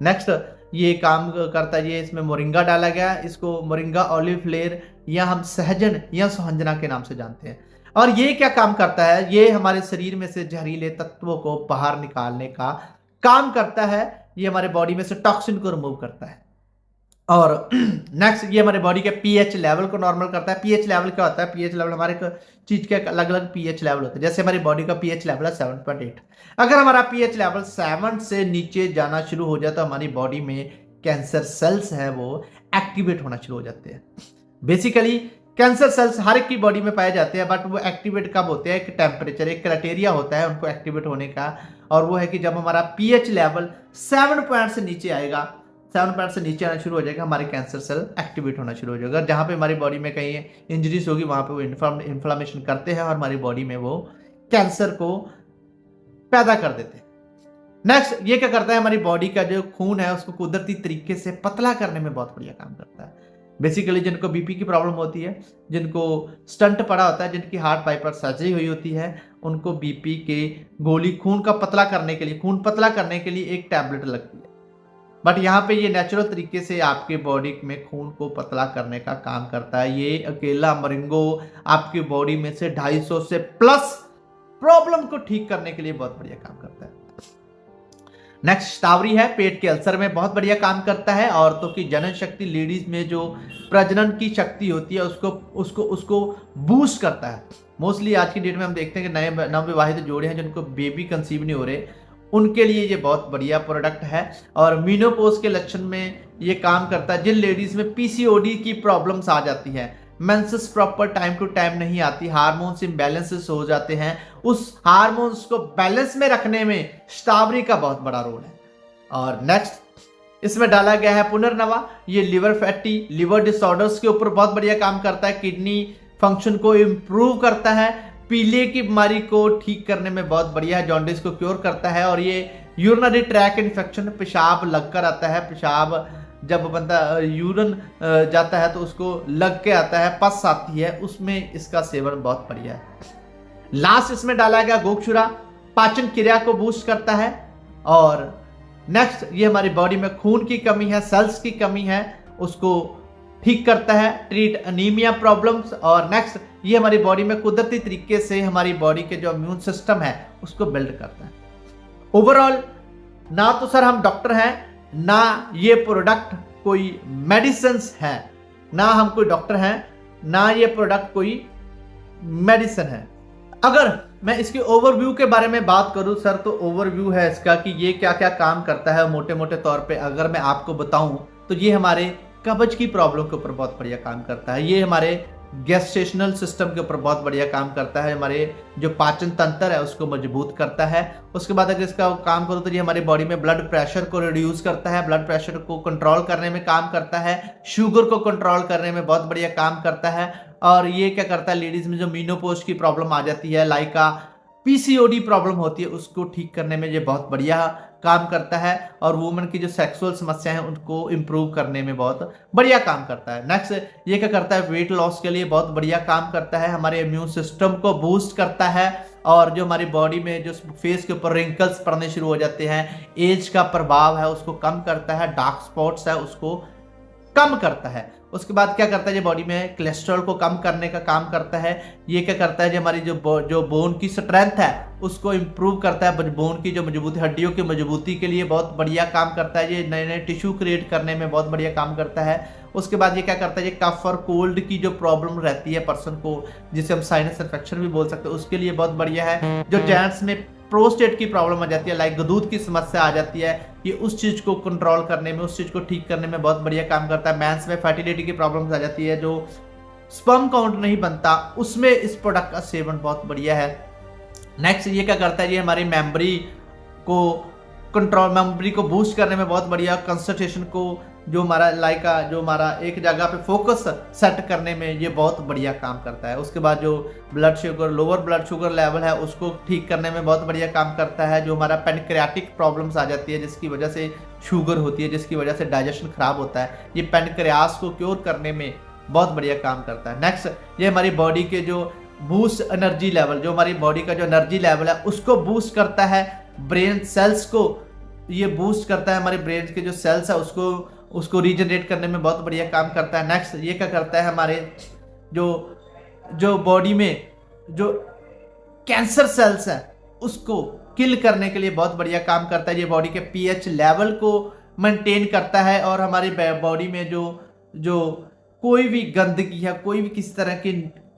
नेक्स्ट ये काम करता है, ये इसमें मोरिंगा डाला गया, इसको मोरिंगा ऑलिव फ्लेयर या हम सहजन या सुहंजना के नाम से जानते हैं। और ये क्या काम करता है, ये हमारे शरीर में से जहरीले तत्वों को बाहर निकालने का काम करता है। ये हमारे बॉडी में से टॉक्सिन को रिमूव करता है। और नेक्स्ट ये हमारे बॉडी के पीएच लेवल को नॉर्मल करता है। पीएच लेवल क्या होता है, पीएच लेवल हमारे चीज के अलग अलग पीएच लेवल होते हैं। जैसे हमारी बॉडी का पीएच लेवल है 7.8, अगर हमारा पीएच लेवल 7 से नीचे जाना शुरू हो जाए तो हमारी बॉडी में कैंसर सेल्स है वो एक्टिवेट होना शुरू हो जाते हैं। बेसिकली कैंसर सेल्स हर एक की बॉडी में पाए जाते हैं, बट वो एक्टिवेट कब होते हैं, एक टेम्परेचर, एक क्राइटेरिया होता है उनको एक्टिवेट होने का, और वो है कि जब हमारा पीएच लेवल 7 पॉइंट से नीचे आएगा, 7 पॉइंट से नीचे आना शुरू हो जाएगा, हमारे कैंसर सेल एक्टिवेट होना शुरू हो जाएगा। जहां पे हमारी बॉडी में कहीं इंजरीज होगी वहां पे वो इन्फ्लामेशन करते हैं और हमारी बॉडी में वो कैंसर को पैदा कर देते हैं। नेक्स्ट ये क्या करता है, हमारी बॉडी का जो खून है उसको कुदरती तरीके से पतला करने में बहुत बढ़िया काम करता है। बेसिकली जिनको बीपी की प्रॉब्लम होती है, जिनको स्टंट पड़ा होता है, जिनकी हार्ट पाइपर सर्जरी हुई होती है, उनको बीपी के गोली खून का पतला करने के लिए, खून पतला करने के लिए एक टैबलेट लगती है। बट यहाँ पे ये नेचुरल तरीके से आपके बॉडी में खून को पतला करने का काम करता है। ये अकेला मोरिंगो आपकी बॉडी में से 250 से प्लस प्रॉब्लम को ठीक करने के लिए बहुत बढ़िया काम करता है। नेक्स्ट शतावरी है, पेट के अल्सर में बहुत बढ़िया काम करता है। औरतों की जनन शक्ति, लेडीज में जो प्रजनन की शक्ति होती है उसको बूस्ट करता है। मोस्टली आज की डेट में हम देखते हैं कि नए नवविवाहित जोड़े हैं जिनको बेबी कंसीव नहीं हो रहे, उनके लिए ये बहुत बढ़िया प्रोडक्ट है। और मीनोपोज के लक्षण में ये काम करता है। जिन लेडीज में पीसीओडी की प्रॉब्लम्स आ जाती हैं, menses proper time to time नहीं आती, हार्मोन्स इम्बैलेंसेस हो जाते हैं, उस हार्मोन्स को बैलेंस में रखने में शतावरी का बहुत बड़ा रोल है। और नेक्स्ट इसमें डाला गया है पुनर्नवा, ये लिवर फैटी, लिवर डिसऑर्डर्स के ऊपर बहुत बढ़िया काम करता है, किडनी फंक्शन को इम्प्रूव करता है, पीलिया की बीमारी को ठीक करने में बहुत बढ़िया है, जॉन्डिस को क्योर करता है। और ये यूरिनरी ट्रैक इन्फेक्शन, पेशाब लगकर आता है, पेशाब जब बंदा यूरिन जाता है तो उसको लग के आता है, पस आती है, उसमें इसका सेवन बहुत बढ़िया है। लास्ट इसमें डाला गया गोक्षुरा, पाचन क्रिया को बूस्ट करता है। और नेक्स्ट ये हमारी बॉडी में खून की कमी है, सेल्स की कमी है, उसको ठीक करता है, ट्रीट अनीमिया प्रॉब्लम्स। और नेक्स्ट ये हमारी बॉडी में कुदरती तरीके से हमारी बॉडी के जो इम्यून सिस्टम है उसको बिल्ड करता है। ओवरऑल ना तो सर हम डॉक्टर हैं, ना ये प्रोडक्ट कोई मेडिसिन है, ना हम कोई डॉक्टर हैं, ना ये प्रोडक्ट कोई मेडिसिन है। अगर मैं इसके ओवरव्यू के बारे में बात करूं सर, तो ओवरव्यू है इसका कि ये क्या क्या काम करता है मोटे मोटे तौर पे अगर मैं आपको बताऊं तो ये हमारे कब्ज की प्रॉब्लम के ऊपर बहुत बढ़िया काम करता है, ये हमारे गैस्ट्रेशनल सिस्टम के ऊपर बहुत बढ़िया काम करता है, हमारे जो पाचन तंत्र है उसको मजबूत करता है। उसके बाद अगर इसका काम करो तो ये हमारी बॉडी में ब्लड प्रेशर को रिड्यूस करता है, ब्लड प्रेशर को कंट्रोल करने में काम करता है, शुगर को कंट्रोल करने में बहुत बढ़िया काम करता है। और ये क्या करता है, लेडीज में जो मीनोपोज की प्रॉब्लम आ जाती है, लाइका पीसीओडी प्रॉब्लम होती है, उसको ठीक करने में ये बहुत बढ़िया काम करता है। और वुमेन की जो सेक्सुअल समस्या है उनको इंप्रूव करने में बहुत बढ़िया काम करता है। नेक्स्ट ये क्या करता है, वेट लॉस के लिए बहुत बढ़िया काम करता है, हमारे इम्यून सिस्टम को बूस्ट करता है। और जो हमारी बॉडी में जो फेस के ऊपर रिंकल्स पड़ने शुरू हो जाते हैं, एज का प्रभाव है उसको कम करता है, डार्क स्पॉट्स है उसको कम करता है। उसके बाद क्या करता है, ये बॉडी में कोलेस्ट्रॉल को कम करने का काम करता है। ये क्या करता है, जो हमारी जो बोन की स्ट्रेंथ है उसको इम्प्रूव करता है, बोन की जो मजबूती, हड्डियों की मजबूती के लिए बहुत बढ़िया काम करता है। ये नए नए टिश्यू क्रिएट करने में बहुत बढ़िया काम करता है। उसके बाद ये क्या करता है, ये कफ और कोल्ड की जो प्रॉब्लम रहती है पर्सन को, जिसे हम साइनस इन्फेक्शन भी बोल सकते हैं, उसके लिए बहुत बढ़िया है। जो जेंट्स में प्रोस्टेट की प्रॉब्लम आ जाती है, लाइक दूध की समस्या आ जाती है, ये उस चीज को कंट्रोल करने में, उस चीज को ठीक करने में बहुत बढ़िया काम करता है। मेंस में फर्टिलिटी की प्रॉब्लम्स आ जाती है, जो स्पर्म काउंट नहीं बनता, उसमें इस प्रोडक्ट का सेवन बहुत बढ़िया है। नेक्स्ट ये क्या करता है, ये हमारी मेमोरी को कंट्रोल, मेमोरी को बूस्ट करने में बहुत बढ़िया, कंसंट्रेशन को जो हमारा एक जगह पे फोकस सेट करने में ये बहुत बढ़िया काम करता है। उसके बाद जो लोअर ब्लड शुगर लेवल है उसको ठीक करने में बहुत बढ़िया काम करता है। जो हमारा पैनक्रियाटिक प्रॉब्लम्स आ जाती है जिसकी वजह से शुगर होती है, जिसकी वजह से डाइजेशन खराब होता है, ये पैनक्रियास को क्योर करने में बहुत बढ़िया काम करता है। नेक्स्ट, ये हमारी बॉडी के जो बूस्ट एनर्जी लेवल, जो हमारी बॉडी का जो एनर्जी लेवल है उसको बूस्ट करता है। ब्रेन सेल्स को ये बूस्ट करता है, हमारे ब्रेन के जो सेल्स है उसको रीजनरेट करने में बहुत बढ़िया काम करता है। नेक्स्ट, ये क्या करता है, हमारे जो बॉडी में जो कैंसर सेल्स है उसको किल करने के लिए बहुत बढ़िया काम करता है। ये बॉडी के पीएच लेवल को मेंटेन करता है और हमारी बॉडी में जो कोई भी गंदगी है, कोई भी किसी तरह की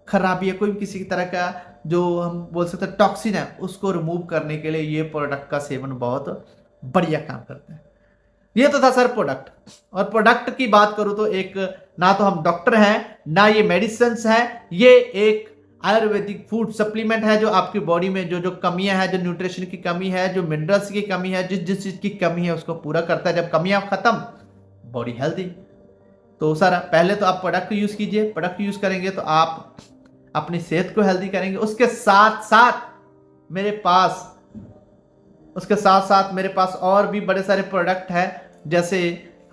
खराबी है, कोई भी किसी तरह का जो हम बोल सकते हैं टॉक्सिन है उसको रिमूव करने के लिए ये प्रोडक्ट का सेवन बहुत बढ़िया काम करता है। ये तो था सर प्रोडक्ट। और प्रोडक्ट की बात करूं तो एक ना तो हम डॉक्टर हैं ना ये मेडिसिन है, ये एक आयुर्वेदिक फूड सप्लीमेंट है जो आपकी बॉडी में जो कमियां हैं, जो न्यूट्रिशन की कमी है, जो मिनरल्स की कमी है, जिस चीज की कमी है उसको पूरा करता है। जब कमियां खत्म, बॉडी हेल्दी। तो सर पहले तो आप प्रोडक्ट यूज कीजिए, प्रोडक्ट यूज करेंगे तो आप अपनी सेहत को हेल्दी करेंगे। उसके साथ साथ मेरे पास और भी बड़े सारे प्रोडक्ट हैं, जैसे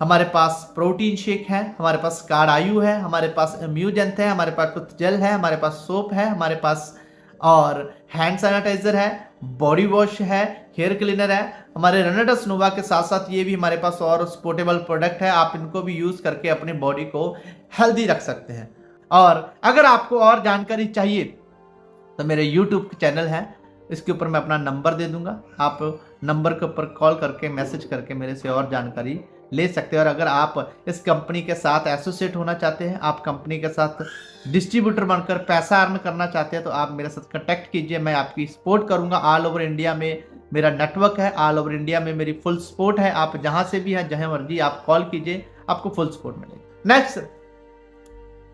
हमारे पास प्रोटीन शेक है, हमारे पास कार्डायू है, हमारे पास इम्यूजेंथ है, हमारे पास टूथ जेल है, हमारे पास सोप है, हमारे पास और हैंड सैनिटाइजर है, बॉडी वॉश है, हेयर क्लीनर है। हमारे रेनेडस नोवा के साथ साथ ये भी हमारे पास और पोर्टेबल प्रोडक्ट है, आप इनको भी यूज करके अपनी बॉडी को हेल्दी रख सकते हैं। और अगर आपको और जानकारी चाहिए तो मेरे यूट्यूब चैनल है, इसके ऊपर मैं अपना नंबर दे दूंगा, आप नंबर के ऊपर कॉल करके मैसेज करके मेरे से और जानकारी ले सकते हैं। और अगर आप इस कंपनी के साथ एसोसिएट होना चाहते हैं, आप कंपनी के साथ डिस्ट्रीब्यूटर बनकर पैसा अर्न करना चाहते हैं, तो आप मेरे साथ कनेक्ट कीजिए, मैं आपकी सपोर्ट करूंगा। ऑल ओवर इंडिया में मेरा नेटवर्क है, ऑल ओवर इंडिया में मेरी फुल सपोर्ट है। आप जहां से भी हैं, जहां मर्जी आप कॉल कीजिए, आपको फुल सपोर्ट मिलेगी। नेक्स्ट,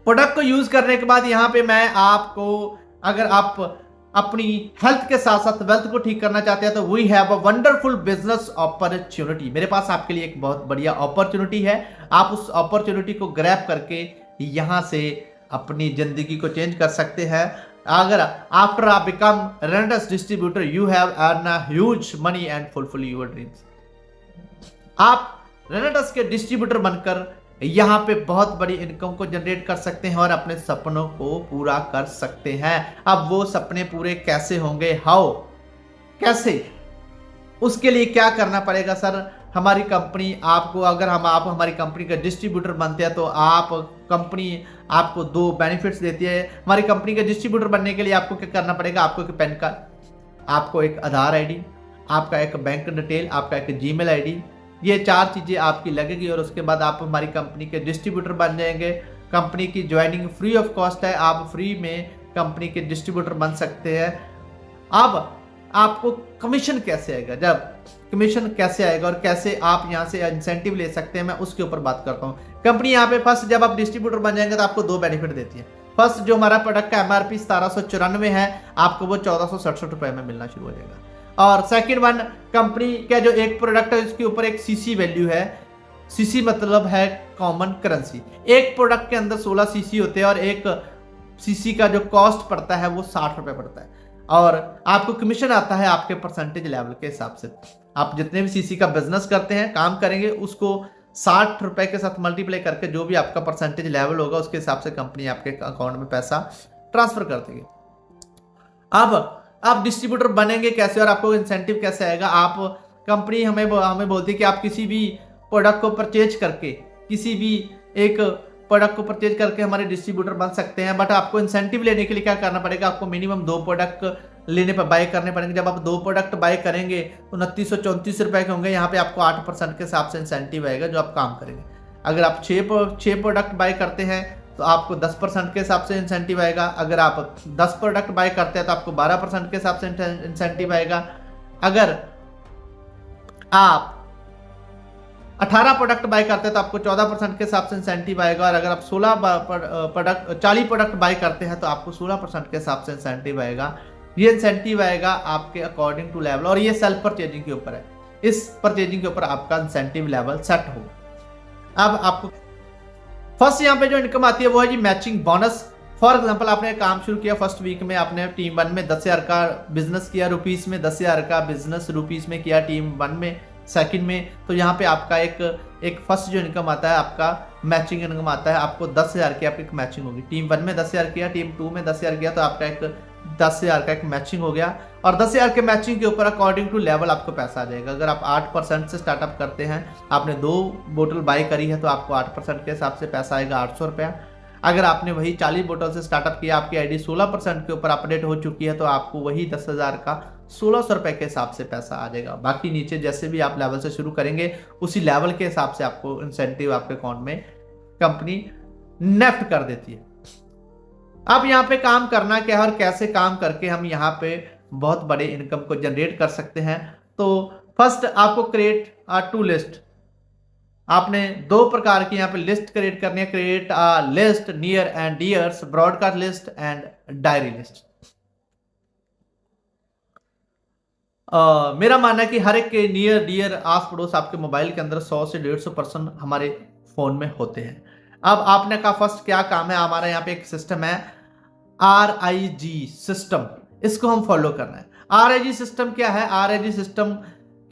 प्रोडक्ट को यूज करने के बाद यहाँ पे मैं आपको, अगर आप अपनी हेल्थ के साथ साथ वेल्थ को ठीक करना चाहते हैं तो we have a wonderful business opportunity. मेरे पास आपके लिए एक बहुत बढ़िया अपॉर्चुनिटी है। आप उस अपॉर्चुनिटी को ग्रैब करके यहां से अपनी जिंदगी को चेंज कर सकते हैं। अगर आफ्टर आप become Renatus distributor you have earn a huge money and fulfil your dreams. आप रेनेडस के डिस्ट्रीब्यूटर बनकर यहां पे बहुत बड़ी इनकम को जनरेट कर सकते हैं और अपने सपनों को पूरा कर सकते हैं। अब वो सपने पूरे कैसे होंगे, कैसे, उसके लिए क्या करना पड़ेगा सर? हमारी कंपनी आपको, अगर आप हमारी कंपनी का डिस्ट्रीब्यूटर बनते हैं तो कंपनी आपको 2 बेनिफिट्स देती है। हमारी कंपनी का डिस्ट्रीब्यूटर बनने के लिए आपको क्या करना पड़ेगा? आपको एक पैन कार्ड, आपको एक आधार आईडी, आपका एक बैंक डिटेल, आपका एक जीमेल आईडी, ये 4 चीजें आपकी लगेगी और उसके बाद आप हमारी कंपनी के डिस्ट्रीब्यूटर बन जाएंगे। कंपनी की ज्वाइनिंग फ्री ऑफ कॉस्ट है, आप फ्री में कंपनी के डिस्ट्रीब्यूटर बन सकते हैं। अब आपको कमीशन कैसे आएगा, और कैसे आप यहां से इंसेंटिव ले सकते हैं, मैं उसके ऊपर बात करता हूं। कंपनी यहाँ पे फर्स्ट, जब आप डिस्ट्रीब्यूटर बन जाएंगे तो आपको 2 बेनिफिट देती है। फर्स्ट, जो हमारा प्रोडक्ट का एमआरपी 1794 है, आपको वो 1467 रुपए में मिलना शुरू हो जाएगा। और सेकंड वन, कंपनी का जो एक प्रोडक्ट है उसके ऊपर एक सीसी वैल्यू है। सीसी मतलब है कॉमन करेंसी। एक प्रोडक्ट के अंदर 16 सीसी होते हैं और एक सीसी का जो कॉस्ट पड़ता है वो 60 रुपए पड़ता है। और आपको कमीशन आता है आपके परसेंटेज लेवल के हिसाब से। आप जितने भी सीसी का बिजनेस करते हैं, काम करेंगे, उसको 60 रुपए के साथ मल्टीप्लाई करके जो भी आपका परसेंटेज लेवल होगा उसके हिसाब से कंपनी आपके अकाउंट में पैसा ट्रांसफर कर देगी। अब आप डिस्ट्रीब्यूटर बनेंगे कैसे और आपको इंसेंटिव कैसे आएगा? आप कंपनी हमें बोलती है कि आप किसी भी प्रोडक्ट को परचेज करके हमारे डिस्ट्रीब्यूटर बन सकते हैं। बट आपको इंसेंटिव लेने के लिए क्या करना पड़ेगा? आपको मिनिमम 2 प्रोडक्ट लेने पर बाय करने पड़ेंगे। जब आप 2 प्रोडक्ट बाय करेंगे तो 2934 रुपए के होंगे। यहाँ पे आपको 8% के हिसाब से इंसेंटिव आएगा जो आप काम करेंगे। अगर आप 6 प्रोडक्ट बाय करते हैं तो आपको 10% के हिसाब से इंसेंटिव आएगा। अगर आप 10 प्रोडक्ट बाय करते हैं तो आपको 12% के हिसाब से इंसेंटिव आएगा। अगर आप 18 प्रोडक्ट बाय करते हैं तो आपको 14% के हिसाब से इंसेंटिव आएगा। और अगर आप 40 प्रोडक्ट बाय करते हैं तो आपको 16% के हिसाब से इंसेंटिव आएगा। ये इंसेंटिव आएगा आपके अकॉर्डिंग टू लेवल, और ये सेल्फ परचेजिंग के ऊपर है। इस परचेजिंग के ऊपर आपका इंसेंटिव लेवल सेट होगा। अब आपको फर्स्ट यहाँ पे जो इनकम आती है वो है जी मैचिंग बोनस। फॉर एग्जांपल आपने काम शुरू किया, फर्स्ट वीक में आपने टीम 1 में 10,000 का बिजनेस किया रुपीस में, 10,000 का बिजनेस रुपीस में किया टीम 1 में, सेकंड में, तो यहाँ पे आपका एक फर्स्ट जो इनकम आता है आपका मैचिंग इनकम आता है, आपको 10,000 की आपकी मैचिंग होगी। टीम 1 में 10,000 किया, टीम 2 में 10,000 किया, तो आपका एक 10,000 का एक मैचिंग हो गया। और 10,000 के मैचिंग के ऊपर अकॉर्डिंग टू लेवल आपको पैसा आ जाएगा। अगर आप 8% से स्टार्टअप करते हैं, आपने 2 बोतल बाई करी है, तो आपको 8% के हिसाब से पैसा आएगा 800 रुपया। अगर आपने वही 40 बोतल से स्टार्टअप किया, आपकी आईडी 16% के ऊपर अपडेट हो चुकी है, तो आपको वही 10,000 का 1600 रुपए के हिसाब से पैसा आ जाएगा। बाकी नीचे जैसे भी आप लेवल से शुरू करेंगे उसी लेवल के हिसाब से आपको इंसेंटिव आपके अकाउंट में कंपनी नेफ्ट कर देती है। अब यहाँ पे काम करना क्या है और कैसे काम करके हम यहाँ पे बहुत बड़े इनकम को जनरेट कर सकते हैं। तो फर्स्ट आपको क्रिएट टू लिस्ट, आपने 2 प्रकार की यहाँ पे लिस्ट क्रिएट करनी है। Create a list near and dears, broadcast list and diary list. मेरा मानना है कि हर एक के नियर डियर आस पड़ोस आपके मोबाइल के अंदर 100 से 150 पर्सन हमारे फोन में होते हैं। अब आपने कहा फर्स्ट क्या काम है, हमारा यहाँ पे एक सिस्टम है RIG सिस्टम, इसको हम फॉलो करना है। RIG सिस्टम क्या है? RIG सिस्टम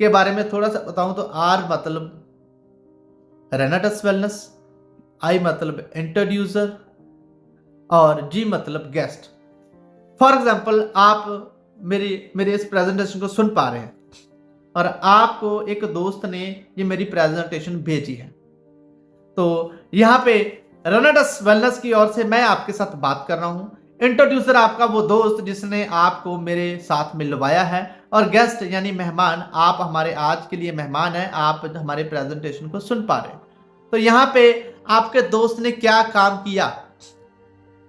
के बारे में थोड़ा सा बताऊं तो R मतलब रेनेटस वेलनेस, I मतलब इंट्रोड्यूसर और G मतलब गेस्ट। फॉर एग्जाम्पल आप मेरे इस प्रेजेंटेशन को सुन पा रहे हैं और आपको एक दोस्त ने ये मेरी प्रेजेंटेशन भेजी है, तो यहाँ पे रेनेटस वेलनेस की ओर से मैं आपके साथ बात कर रहा हूँ। इंट्रोड्यूसर आपका वो दोस्त जिसने आपको मेरे साथ मिलवाया है, और गेस्ट यानी मेहमान, आप हमारे आज के लिए मेहमान हैं, आप हमारे प्रेजेंटेशन को सुन पा रहे हैं। तो यहाँ पे आपके दोस्त ने क्या काम किया,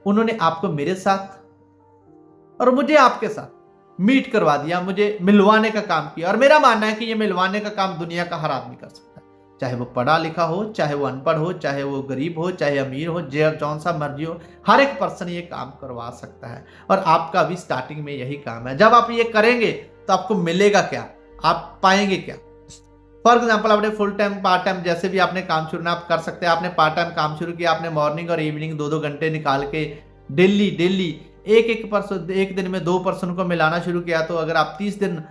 उन्होंने आपको मेरे साथ और मुझे आपके साथ मीट करवा दिया, मुझे मिलवाने का काम किया। और मेरा मानना है कि ये मिलवाने का काम दुनिया का हर आदमी कर सकता है, चाहे वो पढ़ा लिखा हो, चाहे वो अनपढ़ हो, चाहे वो गरीब हो, चाहे अमीर हो, जौन सा मर्जी हो, हर एक पर्सन ये काम करवा सकता है। और आपका भी स्टार्टिंग में यही काम है। जब आप ये करेंगे तो आपको मिलेगा क्या, आप पाएंगे क्या? फॉर एग्जाम्पल आपने फुल टाइम पार्ट टाइम जैसे भी आपने काम शुरू आप कर सकते हैं। आपने पार्ट टाइम काम शुरू किया, आपने मॉर्निंग और इवनिंग 2-2 घंटे निकाल के डेली एक दिन में 2 पर्सन को मिलाना शुरू किया, तो अगर आप 30 दिन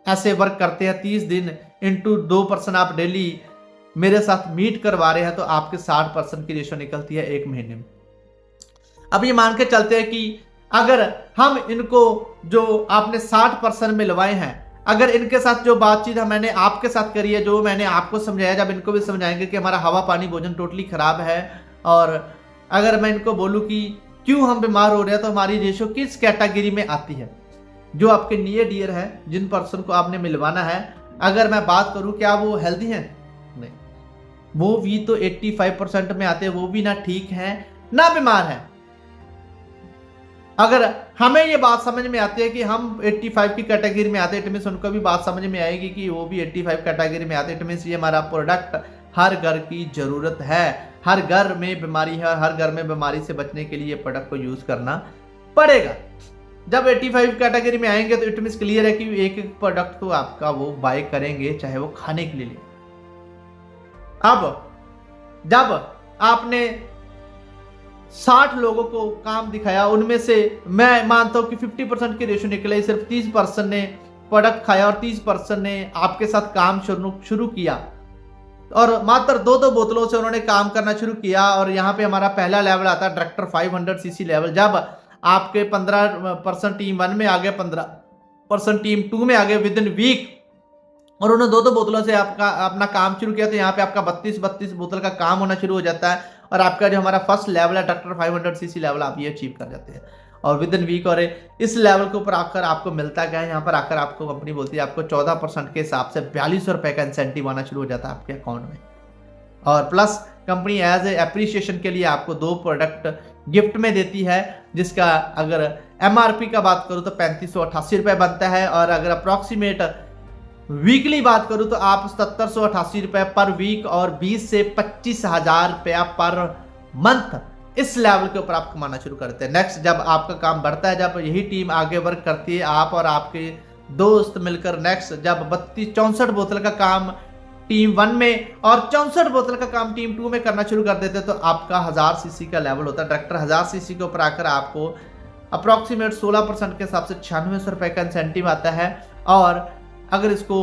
ऐसे वर्क करते हैं, 30 दिन इंटू 2 पर्सन आप डेली मेरे साथ मीट करवा रहे हैं, तो आपके 60% की रेशो निकलती है 1 महीने में। अब ये मान के चलते हैं कि अगर हम इनको जो आपने 60% मिलवाए हैं, अगर इनके साथ जो बातचीत मैंने आपके साथ करी है, जो मैंने आपको समझाया, जब इनको भी समझाएंगे कि हमारा हवा पानी भोजन टोटली खराब है, और अगर मैं इनको बोलूं कि क्यों हम बीमार हो रहे हैं, तो हमारी रेशो किस कैटेगरी में आती है, जो आपके नियर डियर है, जिन पर्सन को आपने मिलवाना है, अगर मैं बात करूं क्या वो हेल्दी हैं? नहीं, वो भी तो 85% में आते हैं, वो भी ना ठीक हैं ना बीमार हैं। अगर हमें ये बात समझ में आती है कि हम 85 की कैटेगरी में आते हैं, इट मीन्स उनको भी बात समझ में आएगी कि वो भी 85 कैटेगरी में आते हैं। इट मीन्स ये हमारा प्रोडक्ट हर घर की जरूरत है, हर घर में बीमारी है, और हर घर में बीमारी से बचने के लिए प्रोडक्ट को यूज करना पड़ेगा। जब 85 कैटेगरी में आएंगे तो इट मीन्स क्लियर है कि एक एक प्रोडक्ट तो आपका वो बाय करेंगे, चाहे वो खाने के लिए। अब जब आपने 60 लोगों को काम दिखाया, उनमें से मैं मानता हूं कि 50% की रेशो निकले, सिर्फ 30% ने प्रोडक्ट खाया और 30% ने आपके साथ काम शुरू किया, और मात्र 2-2 बोतलों से उन्होंने काम करना शुरू किया। और यहाँ पे हमारा पहला लेवल आता है डायरेक्टर 500 सीसी लेवल। जब आपके 15% टीम 1 में आ गए, 15% टीम 2 में आ गए विद इन वीक, और उन्होंने 2-2 बोतलों से आपका अपना काम शुरू किया, तो यहाँ पे आपका 32 बोतल का काम होना शुरू हो जाता है, और आपका जो हमारा फर्स्ट लेवल है डायरेक्टर 500 सीसी लेवल, आप ये अचीव कर जाते हैं और विद इन वीक। और इस लेवल के ऊपर आकर आपको मिलता क्या है, यहाँ पर आकर आपको कंपनी बोलती है आपको 14% के हिसाब से 4200 रुपए का इंसेंटिव आना शुरू हो जाता है आपके अकाउंट में। और plus company as a appreciation के लिए आपको 2 प्रोडक्ट गिफ्ट में देती है, जिसका अगर MRP का बात करूँ तो 3588 रुपए बनता है, और अगर अप्रॉक्सीमेट वीकली बात करूं तो आप 7788 रुपए पर वीक और 20 से 25,000 रुपया पर मंथ इस लेवल के ऊपर आप कमाना शुरू करते हैं। नेक्स्ट जब आपका काम बढ़ता है, जब यही टीम आगे वर्क करती है, आप और आपके दोस्त मिलकर नेक्स्ट जब 64 बोतल का काम टीम 1 में और 64 बोतल का काम टीम 2 में करना शुरू कर देते तो आपका 1000 सीसी का लेवल होता है। डायरेक्टर 1000 सीसी के ऊपर आकर आपको अप्रॉक्सीमेट 16% के हिसाब से 9600 रुपए का इंसेंटिव आता है। और अगर इसको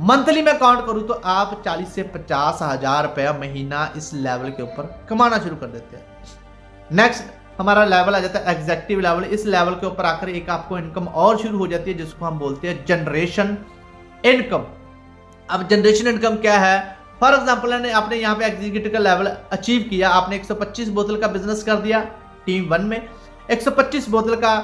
मंथली में काउंट करूं तो आप 40 से 50 हजार रुपया महीना इस लेवल के ऊपर कमाना शुरू कर देते हैं। नेक्स्ट हमारा लेवल आ जाता है एग्जेक्टिव लेवल। इस लेवल के ऊपर आकर एक आपको इनकम और शुरू हो जाती है जिसको हम बोलते हैं जनरेशन इनकम। अब जनरेशन इनकम क्या है? फॉर एग्जांपल आपने यहाँ पे एग्जीक्यूटिव का लेवल अचीव किया, आपने 125 बोतल का बिजनेस कर दिया टीम 1 में, 125 बोतल का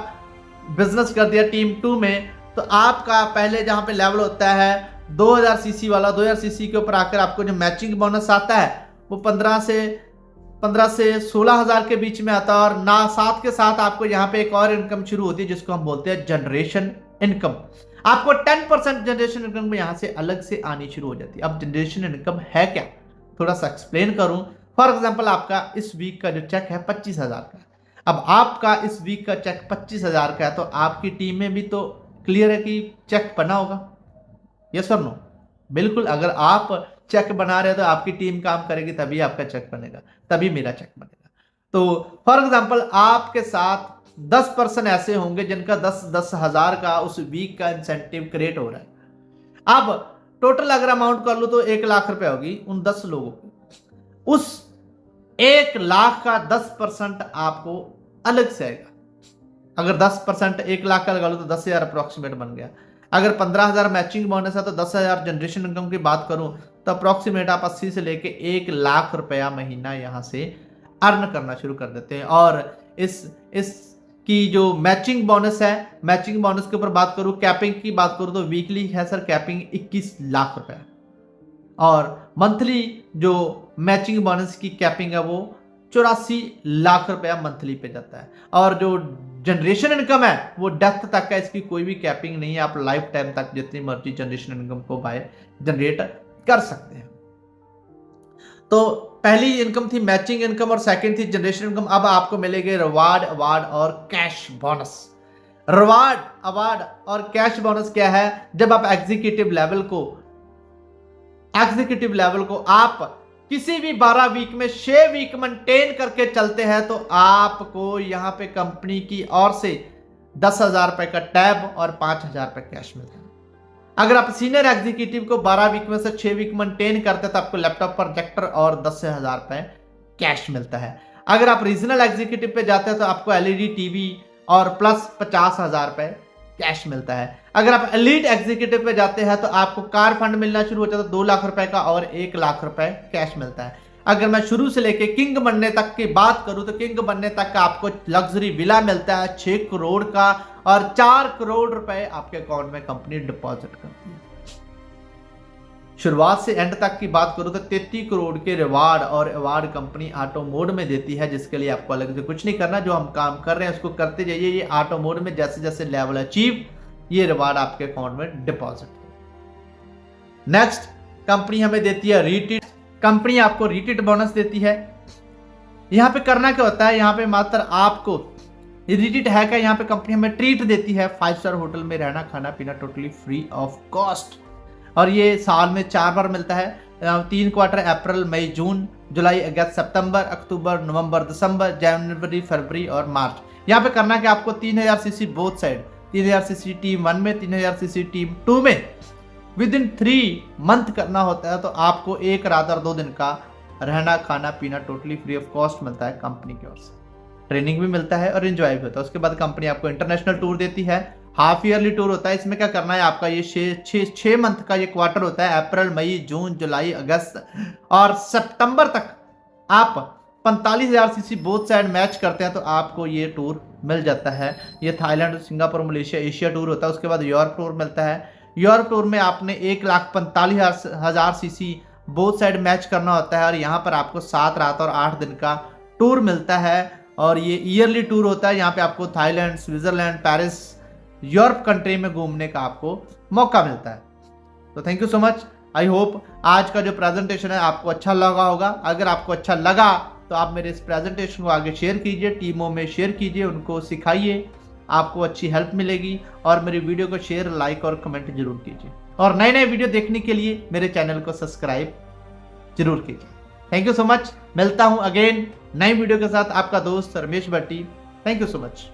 बिजनेस कर दिया टीम 2 में, तो आपका पहले जहां पे लेवल होता है 2000 सीसी वाला, 2000 सीसी के ऊपर आकर आपको जो मैचिंग बोनस आता है वो 15 से 16,000 के बीच में आता है। और ना साथ के साथ आपको यहाँ पे एक और इनकम शुरू होती है जिसको हम बोलते हैं जनरेशन इनकम। आपको 10% जनरेशन इनकम यहाँ से अलग से आनी शुरू हो जाती है। अब जनरेशन इनकम है क्या, थोड़ा सा एक्सप्लेन करूं। फॉर एग्जांपल आपका इस वीक का जो चेक है 25,000 का, अब आपका इस वीक का चेक 25,000 का है तो आपकी टीम में भी तो क्लियर है कि चेक बना होगा, यस और नो? बिल्कुल, अगर आप चेक बना रहे हो तो आपकी टीम काम करेगी तभी आपका चेक बनेगा, तभी मेरा चेक बनेगा। तो फॉर एग्जांपल आपके साथ 10% ऐसे होंगे जिनका 10 हजार का उस वीक का इंसेंटिव क्रिएट हो रहा है। अब टोटल अगर अमाउंट कर लो तो 1 लाख रुपए होगी उन 10 लोगों को। उस 1 लाख का 10% आपको अलग से आएगा। अगर 10% 1 लाख का लगा लो तो 10,000 अप्रोक्सीमेट बन गया। अगर 15,000 मैचिंग बोनस है तो 10,000 जनरेशन इनकम की बात करूं तो अप्रोक्सीमेट आप 80 से लेके 1 लाख रुपया महीना यहां से अर्न करना शुरू कर देते हैं। और इस की जो मैचिंग बोनस है, मैचिंग बोनस के ऊपर बात करूं, कैपिंग की बात करूं तो वीकली है सर कैपिंग 21 लाख रुपया, और मंथली जो मैचिंग बोनस की कैपिंग है वो 84 लाख रुपया मंथली पे जाता है। और जो जनरेशन इनकम है वो डेथ तक है, इसकी कोई भी कैपिंग नहीं है, आप लाइफ टाइम तक जितनी मर्जी जनरेशन इनकम को बाय जनरेट कर सकते हैं। तो पहली इनकम थी मैचिंग इनकम और सेकंड थी जनरेशन इनकम। अब आपको मिलेंगे रिवार्ड, अवार्ड और कैश बोनस। रिवार्ड, अवार्ड और कैश बोनस क्या है? जब आप एग्जीक्यूटिव लेवल को आप किसी भी 12 वीक में 6 वीक मेंटेन करके चलते हैं तो आपको यहां पे कंपनी की ओर से 10,000 रुपए का टैब और 5,000 रुपए कैश मिलता है। अगर आप सीनियर एग्जीक्यूटिव को 12 वीक में से 6 वीक मेंटेन करते हैं तो आपको लैपटॉप, प्रोजेक्टर और 10,000 रुपए कैश मिलता है। अगर आप रीजनल एग्जीक्यूटिव पे जाते हैं तो आपको एलईडी टीवी और प्लस 50,000 रुपए कैश मिलता है। अगर आप एलीट एग्जीक्यूटिव पे जाते हैं तो आपको कार फंड मिलना शुरू हो जाता है 2 लाख रुपए का और 1 लाख रुपए कैश मिलता है। अगर मैं शुरू से लेके किंग बनने तक की बात करूं तो किंग बनने तक का आपको लग्जरी विला मिलता है 6 करोड़ का और 4 करोड़ रुपए आपके अकाउंट में कंपनी डिपॉजिट करती है। शुरुआत से एंड तक की बात करूं तो 33 करोड़ के रिवार्ड और अवार्ड कंपनी ऑटो मोड में देती है, जिसके लिए आपको अलग से कुछ नहीं करना, जो हम काम कर रहे हैं उसको करते जाइए। ये ऑटो मोड में जैसे जैसे लेवल अचीव ये रिवार्ड आपके अकाउंट में डिपॉजिट। नेक्स्ट कंपनी हमें देती है रीट्रीट। कंपनी आपको रीट्रीट बोनस देती है। यहां पे करना क्या होता है, यहां पे मात्र आपको रीट्रीट है क्या, यहां पे कंपनी हमें ट्रीट देती है 5 स्टार होटल में रहना खाना पीना टोटली फ्री ऑफ कॉस्ट। और ये साल में 4 बार मिलता है, 3 क्वार्टर अप्रैल, मई, जून, जुलाई, अगस्त, सितंबर, अक्टूबर, नवंबर, दिसंबर, जनवरी, फरवरी और मार्च। यहाँ पे करना कि आपको 3000 CC both side, 3000 CC team 1 में, 3000 सीसी टीम 2 में विद इन 3 मंथ करना होता है। तो आपको 1 रात और 2 दिन का रहना खाना पीना टोटली फ्री ऑफ कॉस्ट मिलता है कंपनी की ओर से। ट्रेनिंग भी मिलता है और एंजॉय भी होता है। उसके बाद कंपनी आपको इंटरनेशनल टूर देती है, हाफ ईयरली टूर होता है। इसमें क्या करना है आपका, ये 6 मंथ का ये क्वार्टर होता है, अप्रैल, मई, जून, जुलाई, अगस्त और सितंबर तक आप 45,000 सीसी बोथ साइड मैच करते हैं तो आपको ये टूर मिल जाता है। ये Thailand, Singapore, Malaysia, Asia tour होता है। उसके बाद यूरोप टूर मिलता है। यूरोप टूर में आपने 1,45,000 सीसी बोथ साइड मैच करना होता है और यहाँ पर आपको 7 रात और 8 दिन का टूर मिलता है। और ये ईयरली टूर होता है, यहाँ पे आपको Thailand, Switzerland, Paris, Europe country में घूमने का आपको मौका मिलता है। तो thank you so much. I hope आज का जो प्रेजेंटेशन है आपको अच्छा लगा होगा। अगर आपको अच्छा लगा तो आप मेरे इस प्रेजेंटेशन को आगे शेयर कीजिए, टीमों में शेयर कीजिए, उनको सिखाइए, आपको अच्छी हेल्प मिलेगी। और मेरी वीडियो को शेयर, लाइक और कमेंट जरूर कीजिए। और नए नए वीडियो देखने के लिए मेरे चैनल को सब्सक्राइब जरूर कीजिए। Thank you so much. मिलता हूं अगेन नई वीडियो के साथ, आपका दोस्त Ramesh Bhatti. Thank you so much.